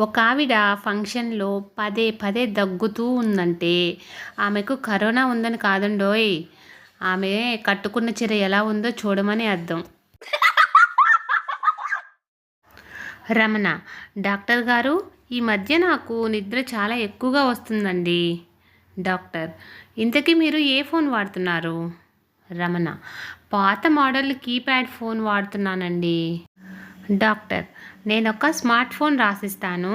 ఒక ఆవిడ ఫంక్షన్లో పదే పదే దగ్గుతూ ఉందంటే ఆమెకు కరోనా ఉందని కాదండోయ్, ఆమె కట్టుకున్న చీర ఎలా ఉందో చూడమని అర్థం. రమణ: డాక్టర్ గారు, ఈ మధ్య నాకు నిద్ర చాలా ఎక్కువగా వస్తుందండి. డాక్టర్: ఇంతకీ మీరు ఏ ఫోన్ వాడుతున్నారు? రమణ: పాత మోడల్ కీప్యాడ్ ఫోన్ వాడుతున్నానండి. డాక్టర్: నేనొక స్మార్ట్ ఫోన్ రాసిస్తాను.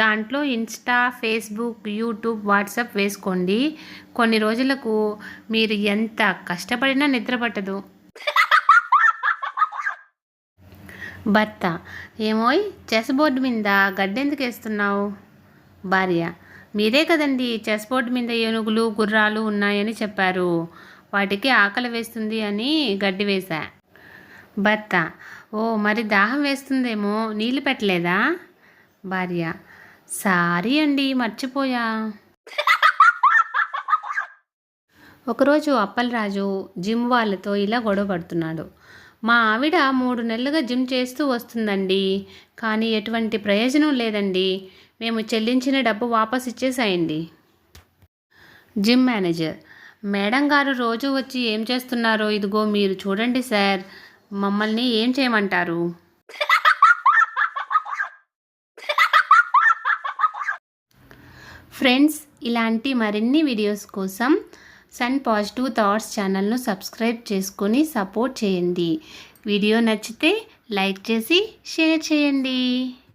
దాంట్లో ఇన్స్టా, ఫేస్బుక్, యూట్యూబ్, వాట్సాప్ వేసుకోండి. కొన్ని రోజులకు మీరు ఎంత కష్టపడినా నిద్ర పట్టదు. భర్త: ఏమోయ్, చెస్ బోర్డు మీద గడ్డెందుకు వేస్తున్నావు? భార్య: మీరే కదండి చెస్ బోర్డు మీద ఏనుగులు, గుర్రాలు ఉన్నాయని చెప్పారు. వాటికి ఆకలి వేస్తుంది అని గడ్డి వేశా. భర్త: ఓ, మరి దాహం వేస్తుందేమో, నీళ్ళు పెట్టలేదా? భార్య: సారీ అండి, మర్చిపోయా. ఒకరోజు అప్పలరాజు జిమ్ వాళ్ళతో ఇలా గొడవ పడుతున్నాడు. మా ఆవిడ 3 నెలలుగా జిమ్ చేస్తూ వస్తుందండి, కానీ ఎటువంటి ప్రయోజనం లేదండి. మేము చెల్లించిన డబ్బు వాపస్ ఇచ్చేసాయండి. జిమ్ మేనేజర్: మేడం గారు రోజు వచ్చి ఏం చేస్తున్నారో ఇదిగో మీరు చూడండి సార్, మమ్మల్ని ఏం చేయమంటారు? ఫ్రెండ్స్, ఇలాంటి మరిన్ని వీడియోస్ కోసం సన్ పాజిటివ్ థాట్స్ ఛానల్ను సబ్స్క్రైబ్ చేసుకొని సపోర్ట్ చేయండి. వీడియో నచ్చితే లైక్ చేసి షేర్ చేయండి.